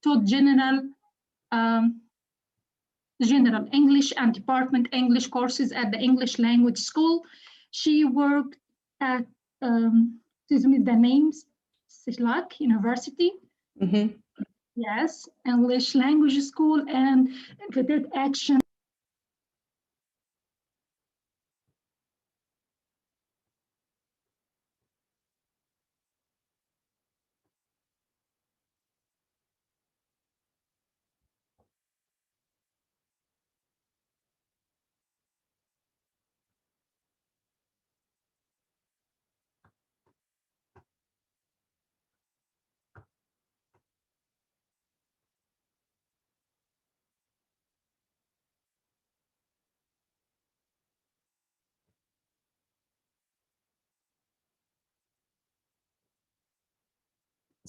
taught general English and department English courses at the English language school. She worked at the names Sislak University. Yes, English language school, and did action.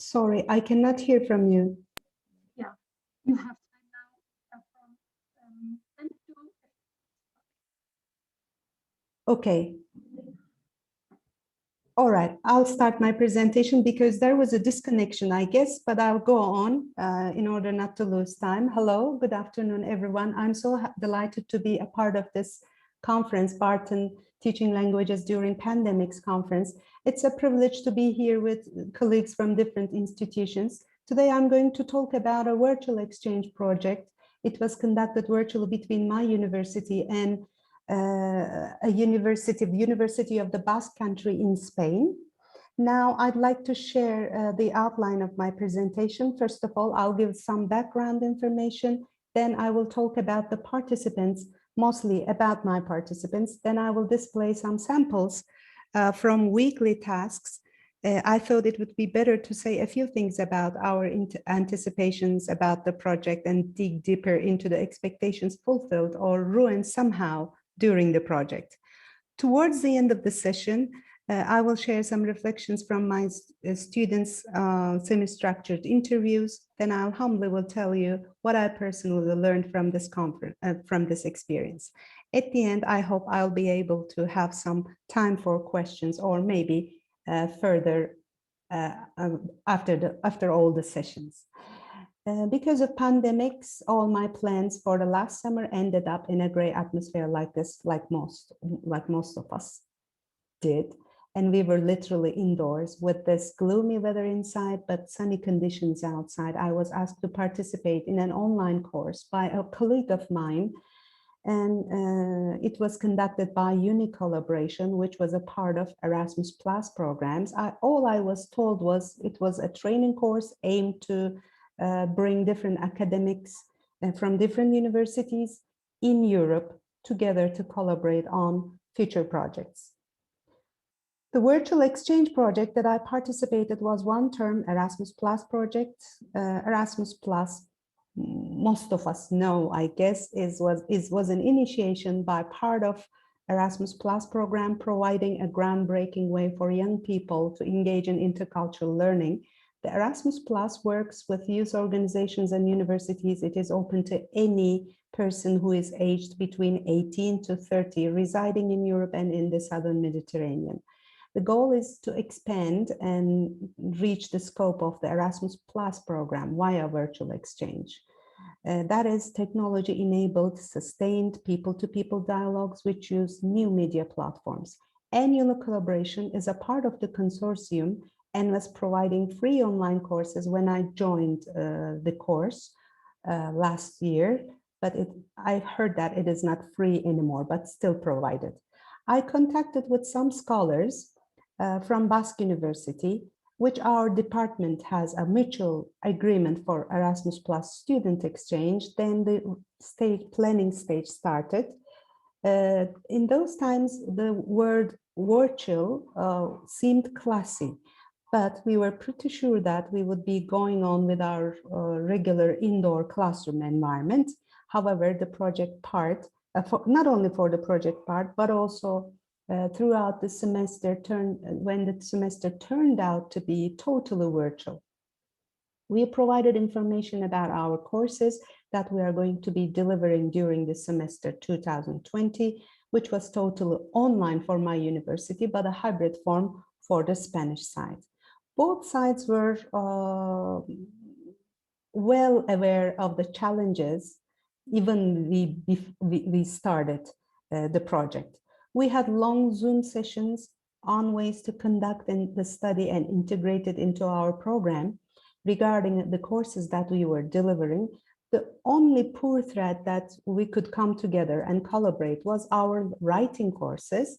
Sorry, I cannot hear from you. Yeah, you have time now from 10 to... Okay. All right, I'll start my presentation because there was a disconnection, I guess, but I'll go on in order not to lose time. Hello, good afternoon, everyone. I'm so delighted to be a part of this conference, Barton Teaching Languages During Pandemics conference. It's a privilege to be here with colleagues from different institutions. Today, I'm going to talk about a virtual exchange project. It was conducted virtually between my university and the University of the Basque Country in Spain. Now, I'd like to share the outline of my presentation. First of all, I'll give some background information. Then I will talk about the participants, mostly about my participants. Then I will display some samples from weekly tasks. I thought it would be better to say a few things about our anticipations about the project and dig deeper into the expectations fulfilled or ruined somehow during the project. Towards the end of the session, I will share some reflections from my students' semi-structured interviews. Then I'll humbly will tell you what I personally learned from this conference, from this experience. At the end, I hope I'll be able to have some time for questions or maybe further after all the sessions. Because of pandemics, all my plans for the last summer ended up in a gray atmosphere like this, like most of us did. And we were literally indoors with this gloomy weather inside, but sunny conditions outside. I was asked to participate in an online course by a colleague of mine. And it was conducted by Uni Collaboration, which was a part of Erasmus Plus programs. All I was told was it was a training course aimed to bring different academics from different universities in Europe together to collaborate on future projects. The virtual exchange project that I participated was one-term Erasmus Plus project. Erasmus Plus, most of us know, I guess, was an initiation by part of Erasmus Plus program, providing a groundbreaking way for young people to engage in intercultural learning. The Erasmus Plus works with youth organizations and universities. It is open to any person who is aged between 18 to 30, residing in Europe and in the Southern Mediterranean. The goal is to expand and reach the scope of the Erasmus Plus program via virtual exchange. That is technology-enabled, sustained people-to-people dialogues which use new media platforms. Annual collaboration is a part of the consortium and was providing free online courses when I joined the course last year, but I heard that it is not free anymore, but still provided. I contacted with some scholars from Basque University, which our department has a mutual agreement for Erasmus Plus student exchange. Then the planning stage started. In those times, the word virtual seemed classy, but we were pretty sure that we would be going on with our regular indoor classroom environment. However, the project part, not only for the project part, but also throughout the semester, when the semester turned out to be totally virtual. We provided information about our courses that we are going to be delivering during the semester 2020, which was totally online for my university, but a hybrid form for the Spanish side. Both sides were well aware of the challenges, even we started the project. We had long Zoom sessions on ways to conduct the study and integrate it into our program regarding the courses that we were delivering. The only poor thread that we could come together and collaborate was our writing courses.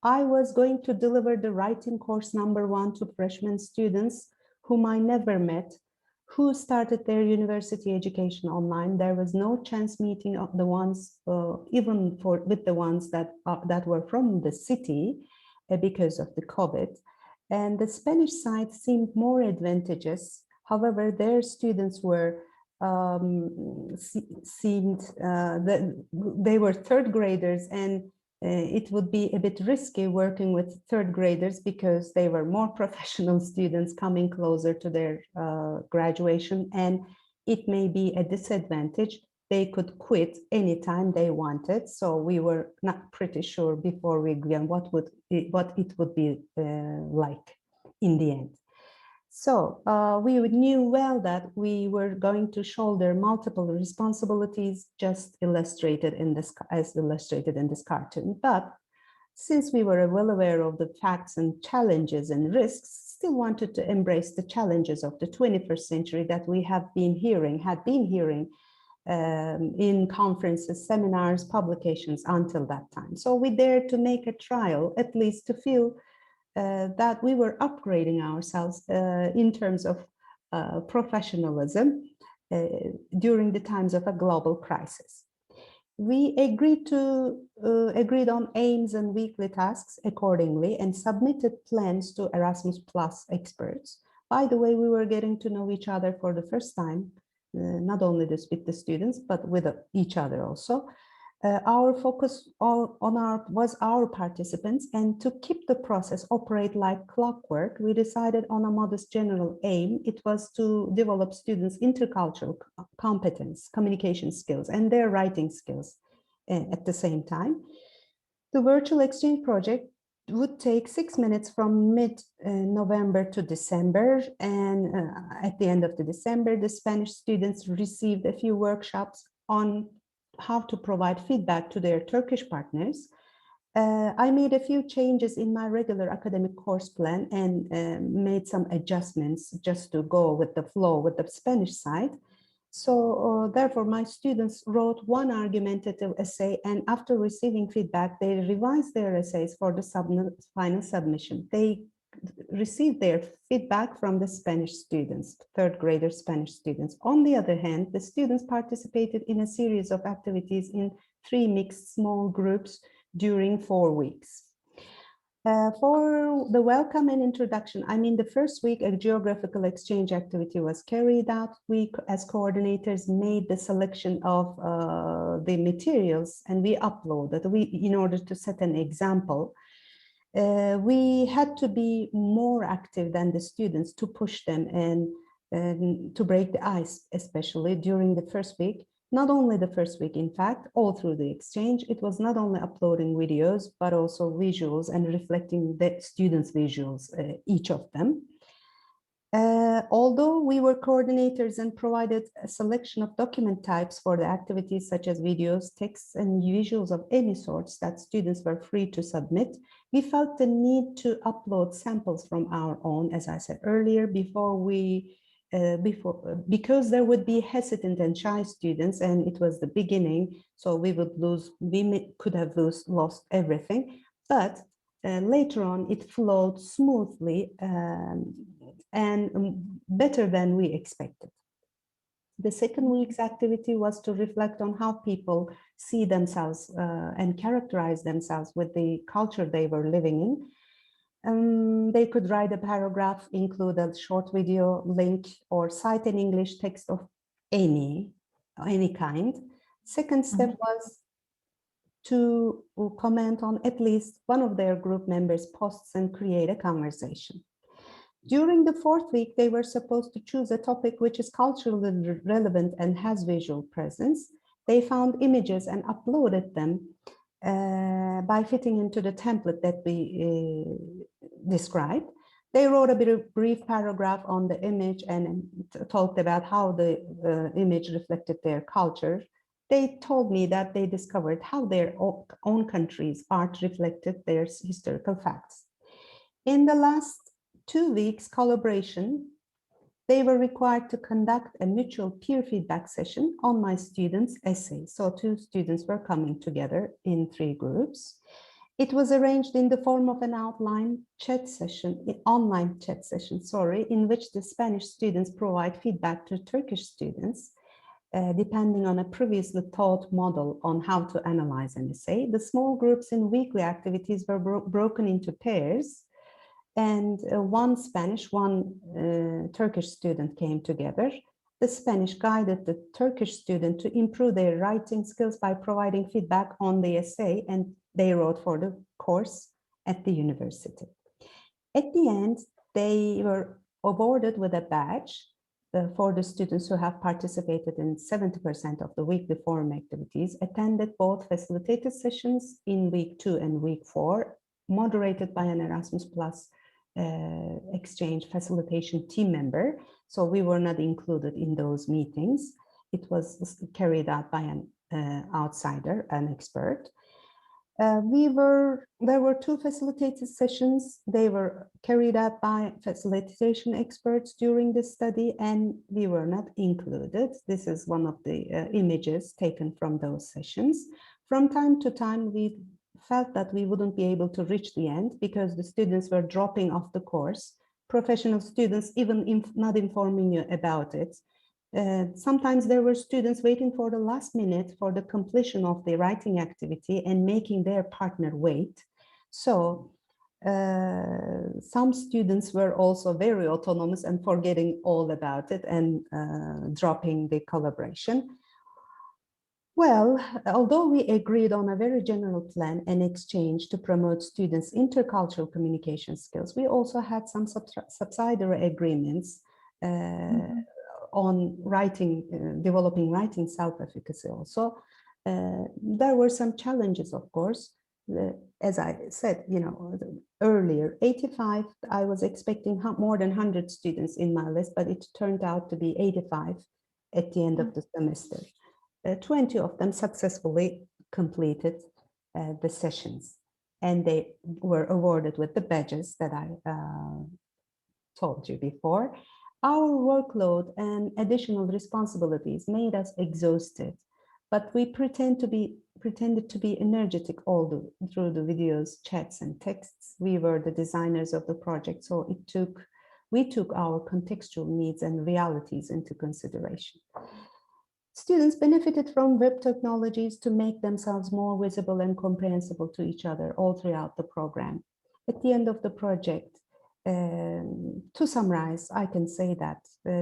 I was going to deliver the writing course #1 to freshman students whom I never met, who started their university education online. There was no chance meeting of the ones, even with the ones that were from the city because of the COVID. And the Spanish side seemed more advantageous. However, their students were they were third graders, and it would be a bit risky working with third graders because they were more professional students coming closer to their graduation, and it may be a disadvantage. They could quit anytime they wanted, so we were not pretty sure before we began what it would be like in the end. So we knew well that we were going to shoulder multiple responsibilities, just illustrated in this, as illustrated in this cartoon. But since we were well aware of the facts and challenges and risks, still wanted to embrace the challenges of the 21st century that we had been hearing in conferences, seminars, publications until that time. So we dared to make a trial, at least to feel that we were upgrading ourselves in terms of professionalism during the times of a global crisis. We agreed on aims and weekly tasks accordingly and submitted plans to Erasmus Plus experts. By the way, we were getting to know each other for the first time, not only this with the students, but with each other also. Our focus was our participants, and to keep the process operate like clockwork, we decided on a modest general aim. It was to develop students' intercultural competence, communication skills, and their writing skills at the same time. The virtual exchange project would take 6 minutes from mid-November to December, and at the end of December, the Spanish students received a few workshops on how to provide feedback to their Turkish partners. I made a few changes in my regular academic course plan and made some adjustments just to go with the flow with the Spanish side. So therefore, my students wrote one argumentative essay, and after receiving feedback, they revised their essays for the final submission. They received their feedback from the Spanish students, third grader Spanish students. On the other hand, the students participated in a series of activities in 3 mixed small groups during 4 weeks. For the welcome and introduction, I mean, the first week, a geographical exchange activity was carried out. We, as coordinators, made the selection of the materials, and we uploaded, in order to set an example. We had to be more active than the students to push them and to break the ice, especially during the first week. Not only the first week, in fact, all through the exchange, it was not only uploading videos, but also visuals and reflecting the students' visuals, each of them. Although we were coordinators and provided a selection of document types for the activities such as videos, texts, and visuals of any sorts that students were free to submit, we felt the need to upload samples from our own, as I said earlier, because there would be hesitant and shy students, and it was the beginning, so we could have lost everything. But later on, it flowed smoothly and better than we expected. The second week's activity was to reflect on how people see themselves and characterize themselves with the culture they were living in. They could write a paragraph, include a short video link, or cite an English text of any kind. Second step was to comment on at least one of their group members' posts and create a conversation. During the fourth week, they were supposed to choose a topic which is culturally relevant and has visual presence. They found images and uploaded them by fitting into the template that we described. They wrote a brief paragraph on the image and talked about how the image reflected their culture. They told me that they discovered how their own country's art reflected their historical facts. In the last 2 weeks collaboration, they were required to conduct a mutual peer feedback session on my students' essays. So 2 students were coming together in 3 groups. It was arranged in the form of an online chat session, online chat session, in which the Spanish students provide feedback to Turkish students, depending on a previously taught model on how to analyze an essay. The small groups in weekly activities were broken into pairs, and one Spanish, one Turkish student came together. The Spanish guided the Turkish student to improve their writing skills by providing feedback on the essay, and they wrote for the course at the university. At the end, they were awarded with a badge for the students who have participated in 70% of the weekly forum activities, attended both facilitated sessions in week 2 and week 4, moderated by an Erasmus Plus exchange facilitation team member. So we were not included in those meetings. It was carried out by an outsider, an expert. There were 2 facilitated sessions. They were carried out by facilitation experts during the study, and we were not included. This is one of the images taken from those sessions. From time to time, we felt that we wouldn't be able to reach the end because the students were dropping off the course. Professional students even not informing you about it. Sometimes there were students waiting for the last minute for the completion of the writing activity and making their partner wait. So some students were also very autonomous and forgetting all about it and dropping the collaboration. Well, although we agreed on a very general plan and exchange to promote students' intercultural communication skills, we also had some subsidiary agreements on writing, developing writing self-efficacy also. There were some challenges, of course. As I said, earlier, 85, I was expecting more than 100 students in my list, but it turned out to be 85 at the end of the semester. 20 of them successfully completed the sessions, and they were awarded with the badges that I told you before. Our workload and additional responsibilities made us exhausted, but we pretended to be energetic through the videos, chats, and texts. We were the designers of the project, so we took our contextual needs and realities into consideration. Students benefited from web technologies to make themselves more visible and comprehensible to each other all throughout the program. At the end of the project, to summarize, I can say that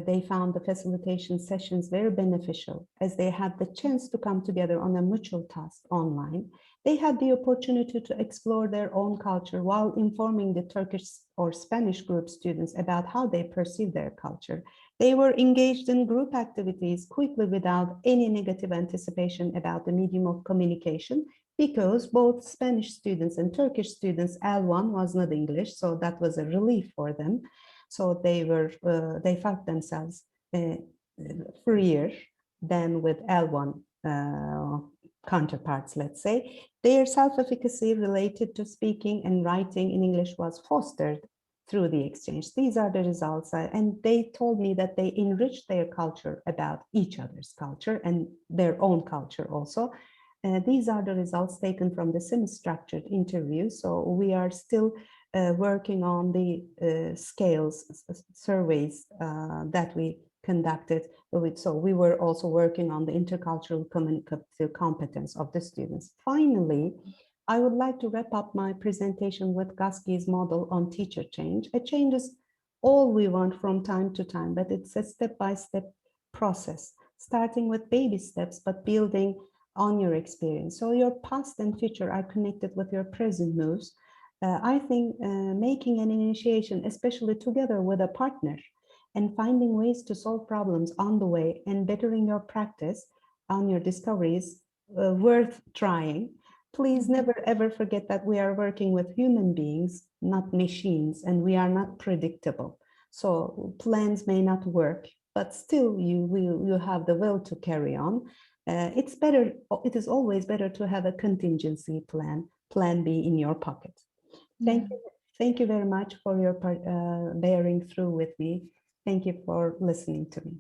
they found the facilitation sessions very beneficial as they had the chance to come together on a mutual task online. They had the opportunity to explore their own culture while informing the Turkish or Spanish group students about how they perceive their culture. They were engaged in group activities quickly without any negative anticipation about the medium of communication, because both Spanish students and Turkish students, L1 was not English, so that was a relief for them. So they felt themselves freer than with L1 counterparts, let's say. Their self-efficacy related to speaking and writing in English was fostered through the exchange. These are the results, and they told me that they enriched their culture about each other's culture and their own culture also. These are the results taken from the semi-structured interview. So we are still working on the scales surveys that we conducted. So we were also working on the intercultural communicative competence of the students. Finally, I would like to wrap up my presentation with Gaski's model on teacher change. A change is all we want from time to time, but it's a step-by-step process, starting with baby steps, but building on your experience. So your past and future are connected with your present moves. I think making an initiation, especially together with a partner, and finding ways to solve problems on the way and bettering your practice on your discoveries worth trying. Please never ever forget that we are working with human beings not machines, and we are not predictable. So plans may not work, but still you have the will to carry on. It's better, it is always better to have a contingency plan, plan B in your pocket. Thank you very much for your bearing through with me. Thank you for listening to me.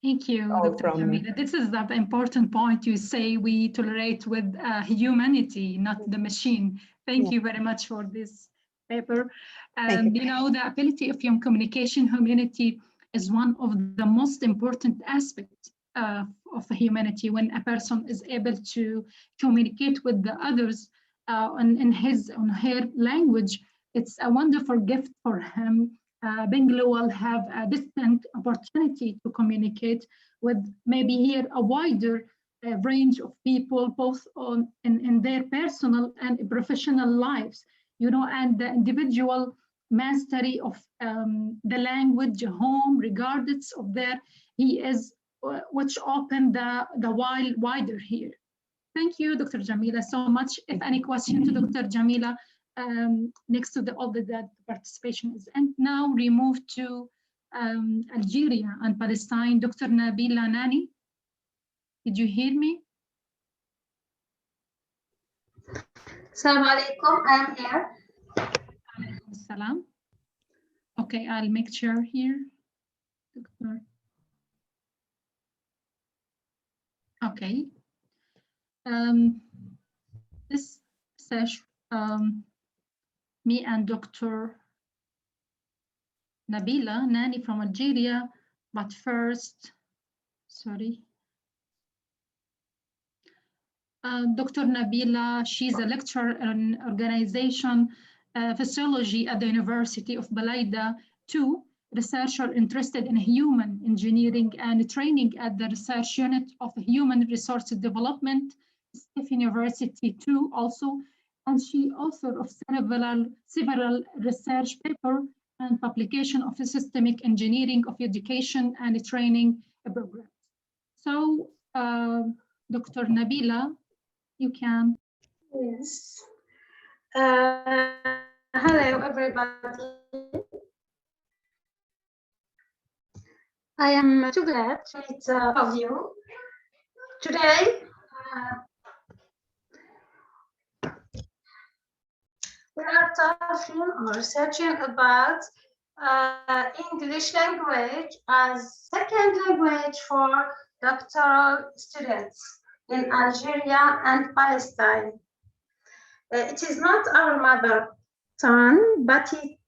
Thank you, Dr. Jamila. This is the important point. You say we tolerate with humanity, not the machine. Thank you very much for this paper. You know, the ability of human communication, humanity is one of the most important aspects of humanity. When a person is able to communicate with the others in his or her language, it's a wonderful gift for him. Bengali will have a distant opportunity to communicate with maybe here a wider range of people, both in their personal and professional lives, you know, and the individual mastery of the language home, regardless of there, he is, which open the wider here. Thank you, Dr. Jamila, so much. If any question to Dr. Jamila, next to all the participation is. And now we move to Algeria and Palestine. Dr. Nabila Nani, did you hear me? Assalamu alaikum, I am here. Alaikum salam. Okay, I'll make sure here. Doctor. Okay. This session, me and Dr. Nabila Nani from Algeria, but first, sorry. Dr. Nabila, she's a lecturer in organization physiology at the University of Balida, too, researcher interested in human engineering and training at the research unit of human resources development, Steph University, too, also, and she author of several research papers and publication of systemic engineering of education and training programs. So, Dr. Nabila, you can. Yes. Hello, everybody. I am too glad to meet all of you today. We are talking or researching about English language as second language for doctoral students in Algeria and Palestine. It is not our mother tongue, but it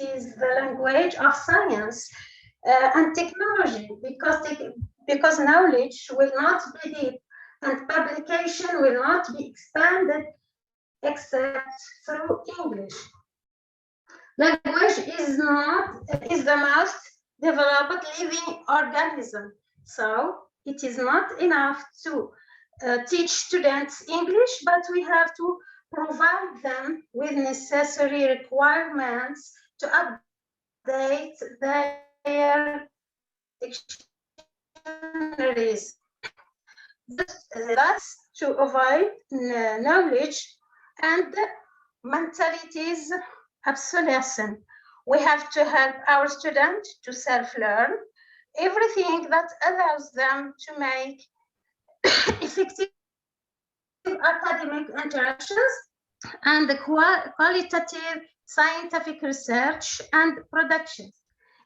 is the language of science and technology, because knowledge will not be deep and publication will not be expanded except through English. Language is the most developed living organism, so it is not enough to teach students English, but we have to provide them with necessary requirements to update their dictionaries. That's to avoid knowledge and mentalities obsolescence. We have to help our students to self-learn everything that allows them to make effective academic interactions and the qualitative scientific research and production.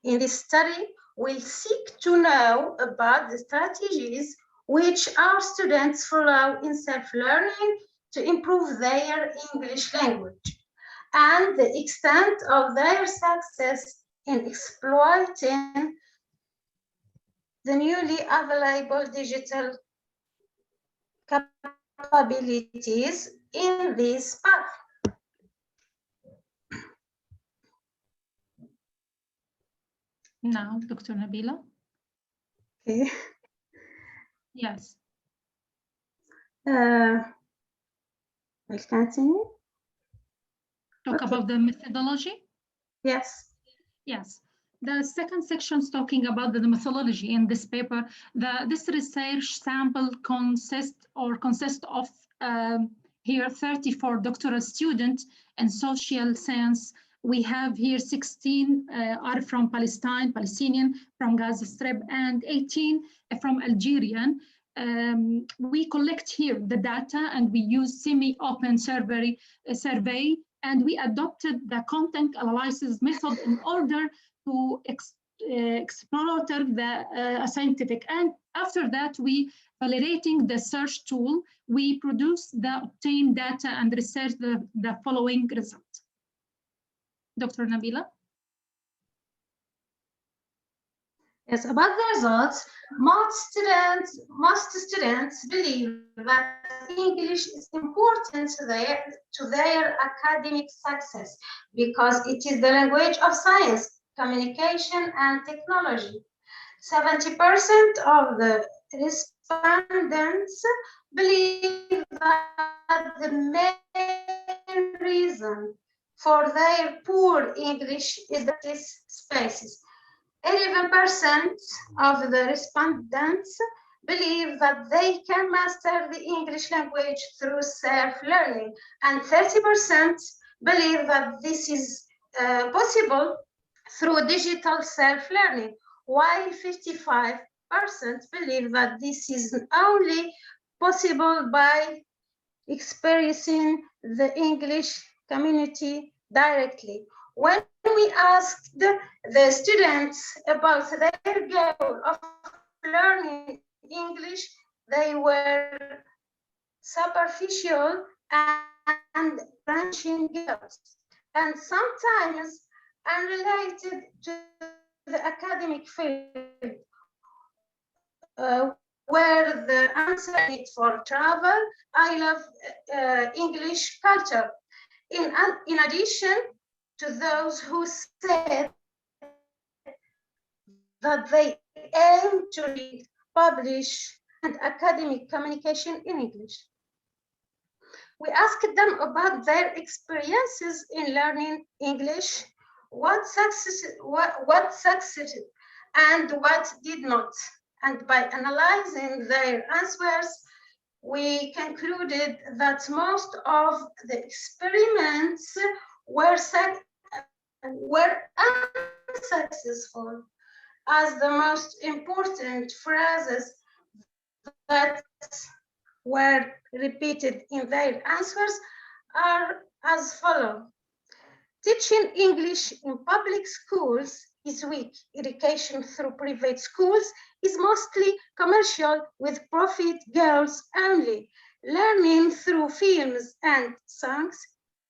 In this study, we'll seek to know about the strategies which our students follow in self-learning to improve their English language and the extent of their success in exploiting the newly available digital capabilities in this path. Now, Dr. Nabila. Okay. Yes. I'll continue. Talk about the methodology? Yes. Yes. The second section is talking about the methodology in this paper. This research sample consists of here 34 doctoral students and social science. We have here 16 are from Palestinian, from Gaza Strip, and 18 from Algerian. We collect here the data and we use semi-open survey, and we adopted the content analysis method in order to explore the scientific. And after that, we validating the search tool, we produce the obtained data and research the following results. Dr. Nabila? Yes, about the results, most students believe that English is important to their academic success because it is the language of science, communication, and technology. 70% of the respondents believe that the main reason for their poor English is the spaces. 11% of the respondents believe that they can master the English language through self-learning, and 30% believe that this is possible through digital self-learning, while 55% believe that this is only possible by experiencing the English community directly. When we asked the students about their goal of learning English, they were superficial and branching goals, and sometimes unrelated to the academic field, where the answer is for travel. I love English culture. In addition to those who said that they aim to read, publish, and academic communication in English. We asked them about their experiences in learning English, what succeeded and what did not. And by analyzing their answers, we concluded that most of the experiments were unsuccessful, as the most important phrases that were repeated in their answers are as follows. Teaching English in public schools is weak. Education through private schools is mostly commercial with profit goals only. Learning through films and songs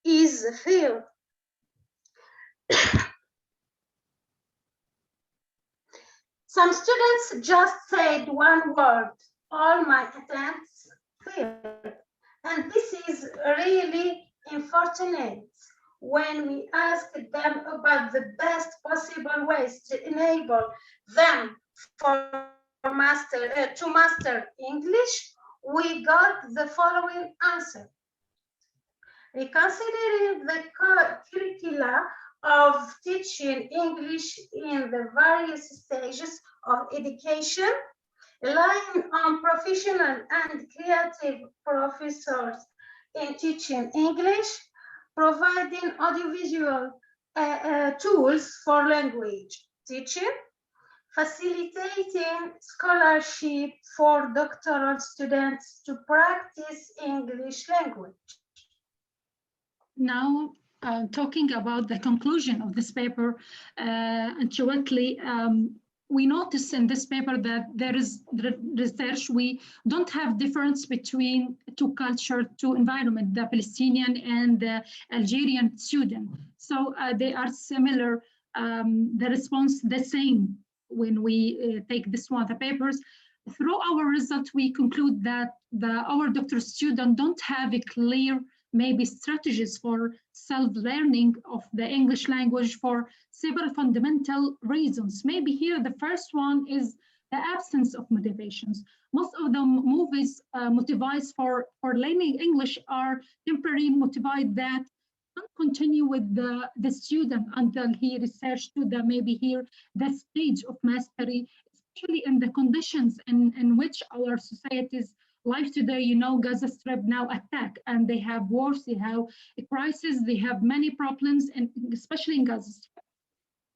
is a fail. Some students just said one word, all my attempts failed. And this is really unfortunate. When we asked them about the best possible ways to enable them to master English, we got the following answer. Reconsidering the curricula of teaching English in the various stages of education, relying on professional and creative professors in teaching English, providing audiovisual tools for language teaching, facilitating scholarship for doctoral students to practice English language. Now, talking about the conclusion of this paper, shortly, we notice in this paper that there is research. We don't have difference between two culture, two environment, the Palestinian and the Algerian student. So they are similar, the response the same when we take this one of the papers. Through our result, we conclude that our doctoral students don't have a clear maybe strategies for self-learning of the English language for several fundamental reasons. Maybe here the first one is the absence of motivations. Most of the movies motivates for learning English are temporary motivated that can't continue with the student until he researched to the maybe here the stage of mastery, especially in the conditions in which our societies life today, you know, Gaza Strip now attack, and they have wars, they have a crisis, they have many problems, and especially in Gaza Strip.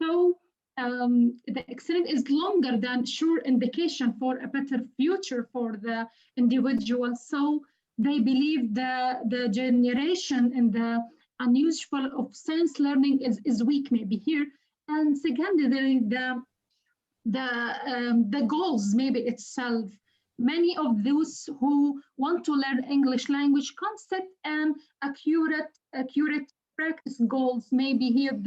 So the accident is longer than sure indication for a better future for the individual. So they believe the generation and the unusual of science learning is weak maybe here. And secondly, the goals maybe itself. Many of those who want to learn English language can't set an accurate practice goals. Maybe here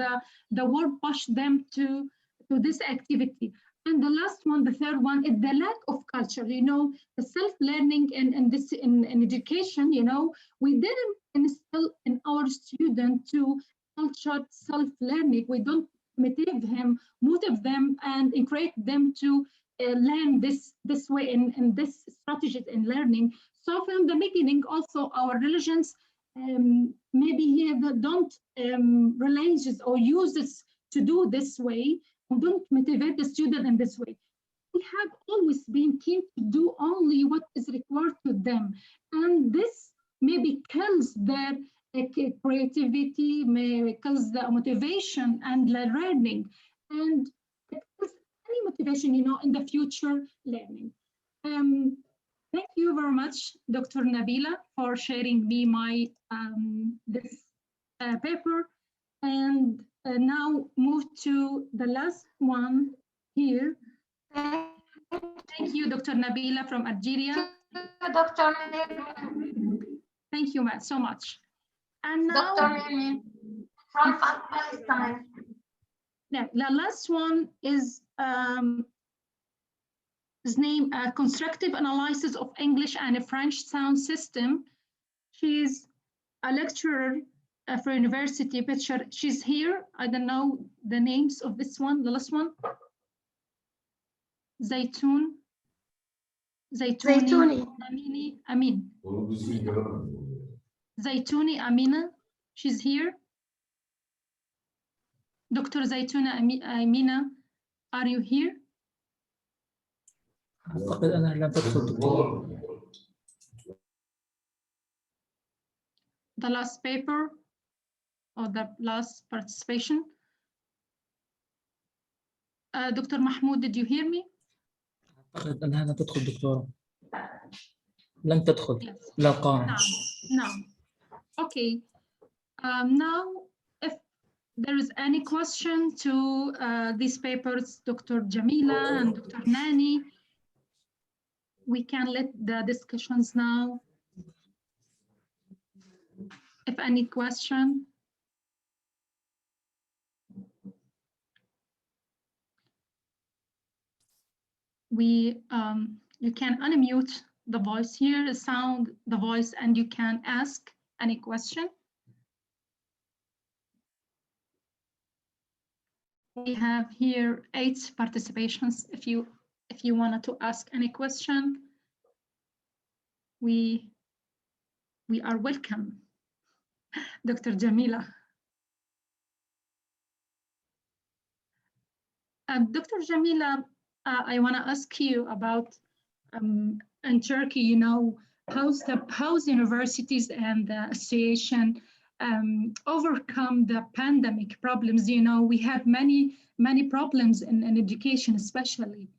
the world pushed them to this activity. And the last one, the third one, is the lack of culture. You know, the self-learning in education. You know, we didn't instill in our student to culture self-learning. We don't motivate them and encourage them to learn this way in this strategies in learning. So from the beginning, also our religions maybe here don't religious or use this to do this way, and don't motivate the student in this way. We have always been keen to do only what is required to them, and this maybe kills their creativity, maybe kills the motivation and the learning, and it kills any motivation, you know, in the future learning. Thank you very much, Dr. Nabila, for sharing me my this paper, and now move to the last one here. Thank you, Dr. Nabila from Algeria. Dr. Thank you so much. And now, Dr. Mimi from Palestine. Yeah, the last one is his name, Constructive Analysis of English and French Sound System. She's a lecturer for university picture. She's here. I don't know the names of this one, the last one. Zaytouni. Amin. Zaytouni Amina. She's here. Dr. Zaytouni Amina, are you here? أعتقد أنا لم تدخل دكتور. The last paper or the last participation. Dr. Mahmoud, did you hear me? أعتقد أنها لم تدخل دكتورة. لن تدخل. Yes. لا قام. No. Okay. Now, if there is any question to these papers, Dr. Jamila and Dr. Nani, we can let the discussions now. If any question. You can unmute the voice here, the voice, and you can ask any question. We have here 8 participations. If you wanted to ask any question, we are welcome. Dr. Jamila. Dr. Jamila, I want to ask you about in Turkey, you know, how's universities and the association overcome the pandemic problems? You know, we have many problems in education, especially.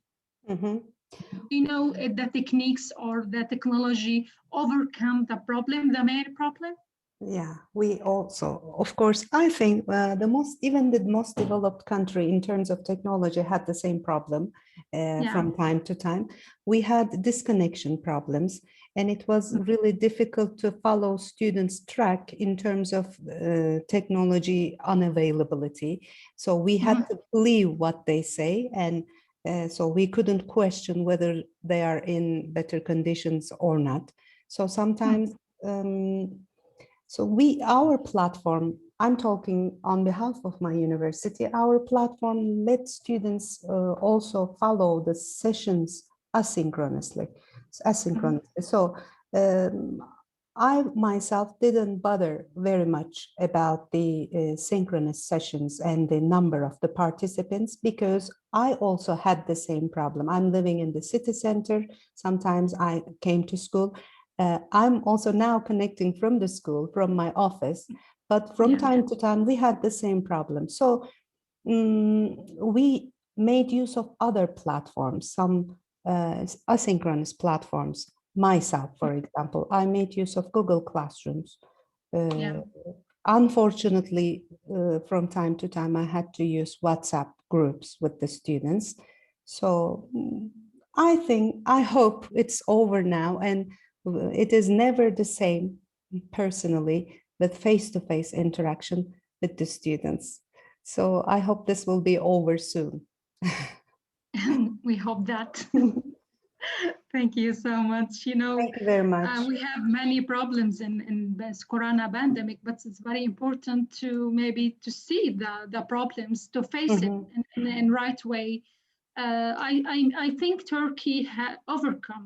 Mm-hmm. You know, the techniques or the technology overcome the main problem? Yeah, we also, of course, I think the most developed country in terms of technology had the same problem from time to time. We had disconnection problems, and it was really difficult to follow students' track in terms of technology unavailability. So we had to believe what they say, and so we couldn't question whether they are in better conditions or not. So sometimes, our platform, I'm talking on behalf of my university, our platform lets students also follow the sessions asynchronously. So I myself didn't bother very much about the synchronous sessions and the number of the participants because I also had the same problem. I'm living in the city center. Sometimes I came to school. I'm also now connecting from the school, from my office, but from time to time we had the same problem. So we made use of other platforms, some asynchronous platforms. Myself, for example, I made use of Google Classrooms. Unfortunately, from time to time, I had to use WhatsApp groups with the students. So I hope it's over now, and it is never the same personally with face-to-face interaction with the students. So I hope this will be over soon. And we hope that. Thank you so much. You know, thank you very much. We have many problems in this corona pandemic, but it's very important to maybe to see the problems, to face it in the right way. I think Turkey had overcome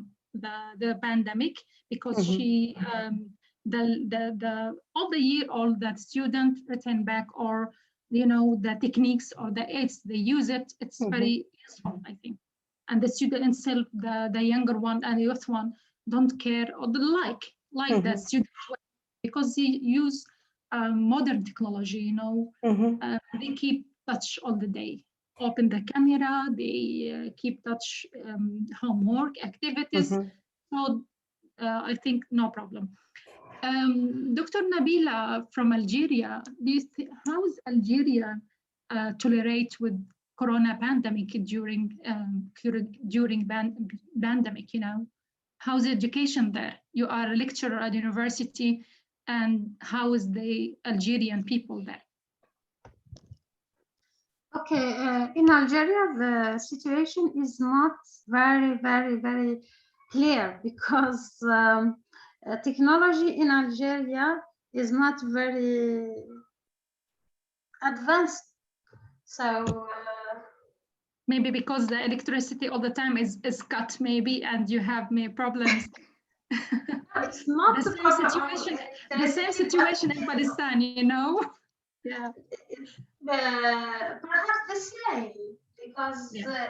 the pandemic because she all the year all that student return back, or you know, the techniques or the aids they use it. It's very useful, I think. And the student itself, the younger one and the youth one, don't care or like the student because they use modern technology, you know. They keep touch all the day. Open the camera, they keep touch homework, activities. So I think no problem. Dr. Nabila from Algeria, how is Algeria tolerate with corona pandemic during pandemic? You know, how's education there? You are a lecturer at university, and how is the Algerian people there? Okay, in Algeria, the situation is not very clear because technology in Algeria is not very advanced. So maybe because the electricity all the time is cut, maybe, and you have problems. It's not the same situation in Palestine, you know. Yeah. Perhaps the same, because the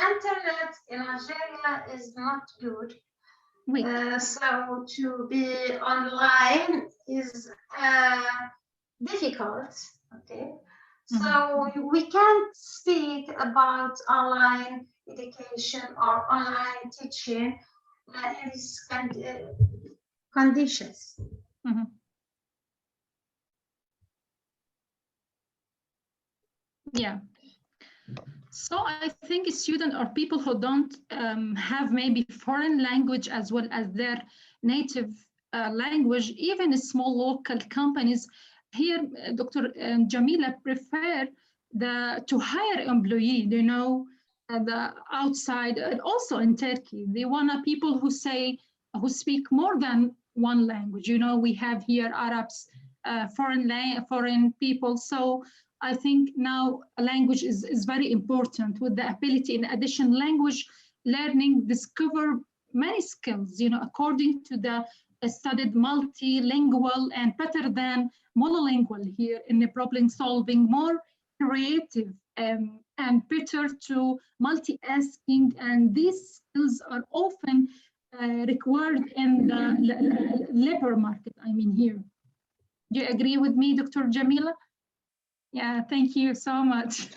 internet in Algeria is not good. So to be online is difficult. Okay. So we can't speak about online education or online teaching in these conditions. Yeah. So I think students or people who don't have maybe foreign language as well as their native language, even small local companies here, Dr. Jamila prefer to hire employee, you know, the outside, and also in Turkey, they want people who speak more than one language. You know, we have here Arabs, foreign people. So I think now language is very important, with the ability in addition language learning discover many skills, you know, according to the studied multilingual and better than monolingual here in the problem solving, more creative and better to multi-asking, and these skills are often required in the labor market, I mean here. Do you agree with me, Dr. Jamila? Yeah, thank you so much.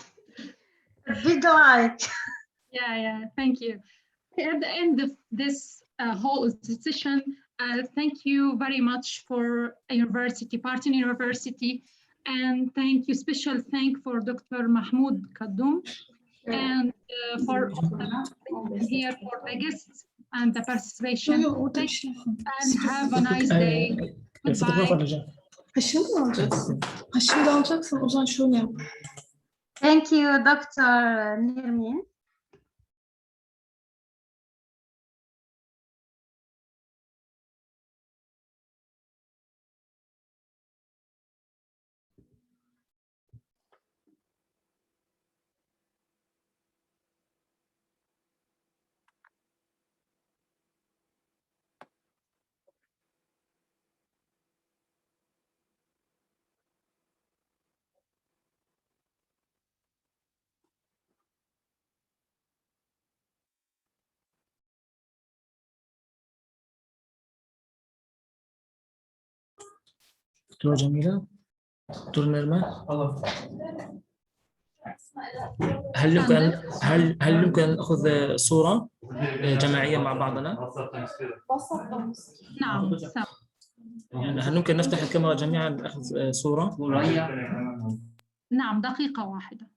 Big like. Yeah, thank you. At the end of this whole session, thank you very much for Bارتن University, and thank you, special thank for Dr. Mahmoud Kaddoum, and for here for the guests and the participation. Thank you, and have a nice day. Goodbye. Şimdi mi alacaksın? Şimdi alacaksın, o zaman şunu yap. Thank you, Dr. Nirmin. دكتورة جميلة، دكتور نرمة، هل يمكن أن نأخذ صورة جماعية مع بعضنا؟ نعم. يعني هل ممكن نفتح الكاميرا جميعا لأخذ صورة؟ نعم، دقيقة واحدة.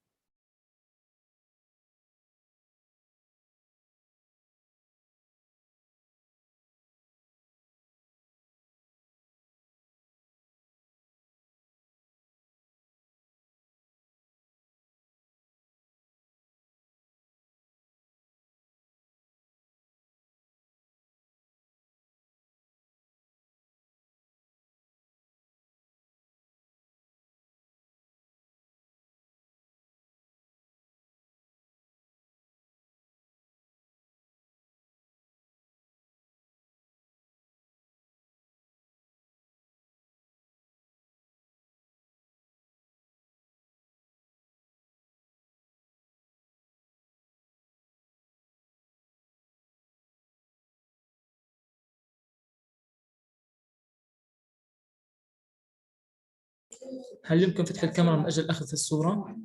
هل يمكن فتح الكاميرا من أجل أخذ الصورة؟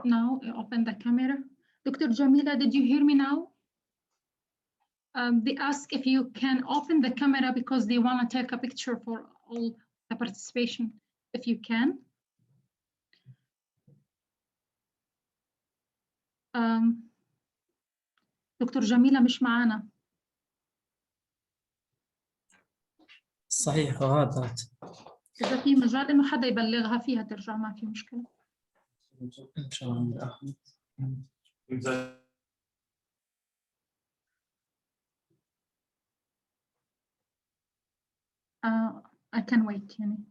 Now open the camera. Dr. Jamila, did you hear me now? They ask if you can open the camera because they want to take a picture for all the participation, if you can. دكتور جميلة مش معانا. صحيح، غادرت. إذا في مجال إنه حدا يبلغها فيها ترجع، ما في مشكلة. إن شاء الله. I can wait يعني.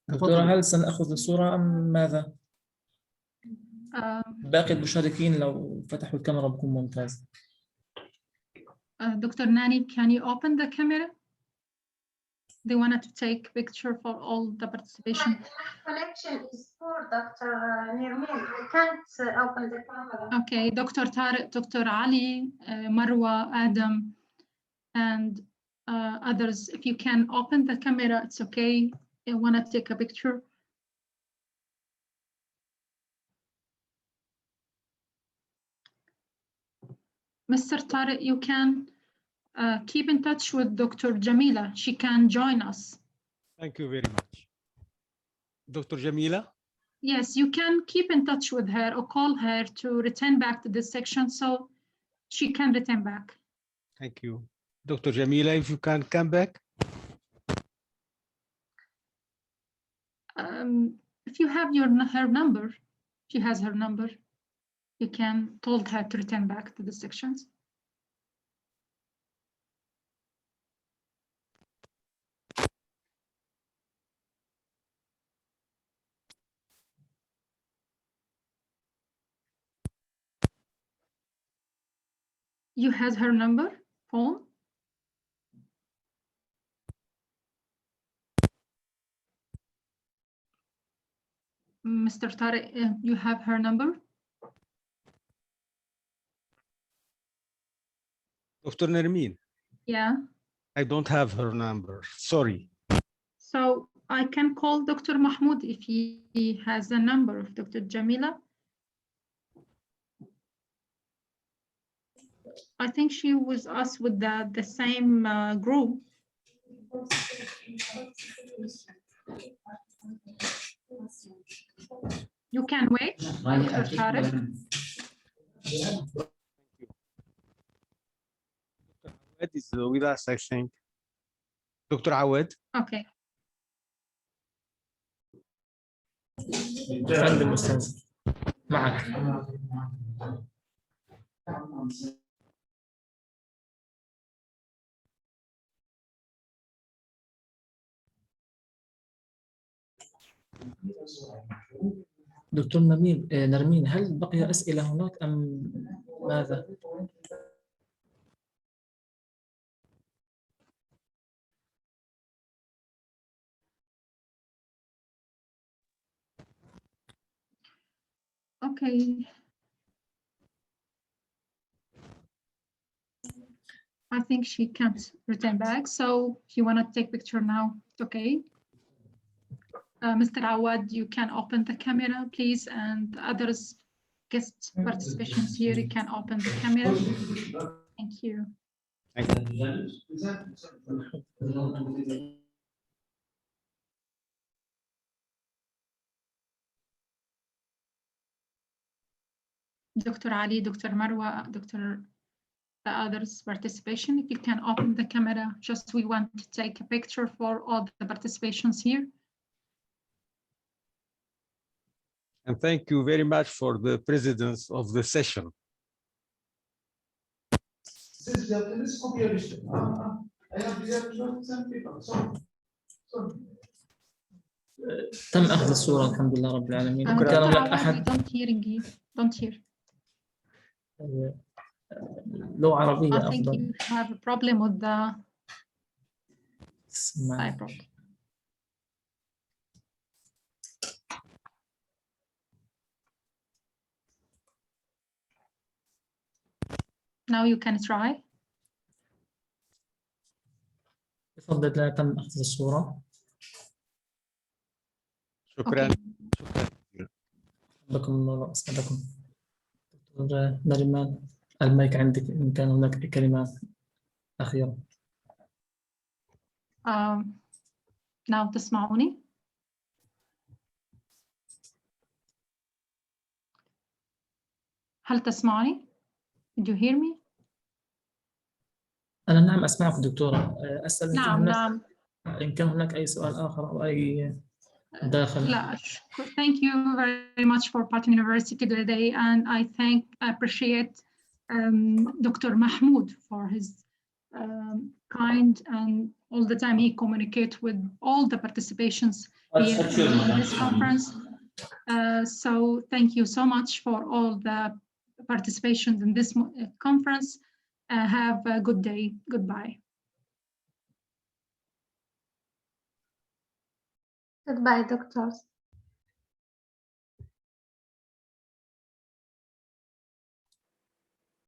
دكتورة، هل سنأخذ الصورة أم ماذا؟ باقي المشاركين لو فتحوا الكاميرا بكون ممتاز. Dr. Nani, can you open the camera? They wanted to take picture for all the participation. Connection is poor, Dr. Nirmin. I can't open the camera. Okay, Dr. Tariq, Dr. Ali, Marwa, Adam, and others. If you can open the camera, it's okay. I want to take a picture. Mr. Tariq, you can keep in touch with Dr. Jamila. She can join us. Thank you very much. Dr. Jamila? Yes, you can keep in touch with her or call her to return back to this section so she can return back. Thank you. Dr. Jamila, if you can come back. If you have her number, she has her number, you can told her to return back to the sections. You has her number, phone? Mr. Tariq, you have her number? Dr. Nermin? Yeah. I don't have her number. Sorry. So I can call Dr. Mahmoud if he has the number of Dr. Jamila. I think she was us with the same group. You can wait, Dr. Tariq. Awad is with us, I think. Dr. Awad? Okay. فندم أستاذ معك. دكتور نرمين، هل بقي أسئلة هناك أم ماذا؟ Okay. I think she can't return back. So if you want to take picture now, it's okay. Mr. Awad, you can open the camera, please, and the others guest participations here, you can open the camera. Thank you. Dr. Ali, Dr. Marwa, Dr. the others participation, if you can open the camera, just we want to take a picture for all the participations here. And thank you very much for the presidents of the session. تم أخذ الصورة الحمد لله رب العالمين. Dr. كان هناك Awad, we أحد don't hearing you. Don't hear. لغة عربية I think أفضل. you have a problem with the اسمع. problem. Now you can try. بفضل الله تم أخذ الصورة. شكرا. بكم الله أسعدكم. دكتور نريمان، المايك عندك إن كان هناك كلمات أخيرة. Now تسمعوني؟ هل تسمعني؟ Did you hear me? أنا نعم أسمعك دكتورة. أسأل نعم. إن كان هناك أي سؤال آخر أو أي داخل. لا شكرا. Thank you very much for Bارتن University today, and I appreciate Dr. Mahmoud for his kind and all the time he communicates with all the participations here in this conference. So thank you so much for all the participations in this conference. Have a good day. Goodbye. Goodbye, doctors.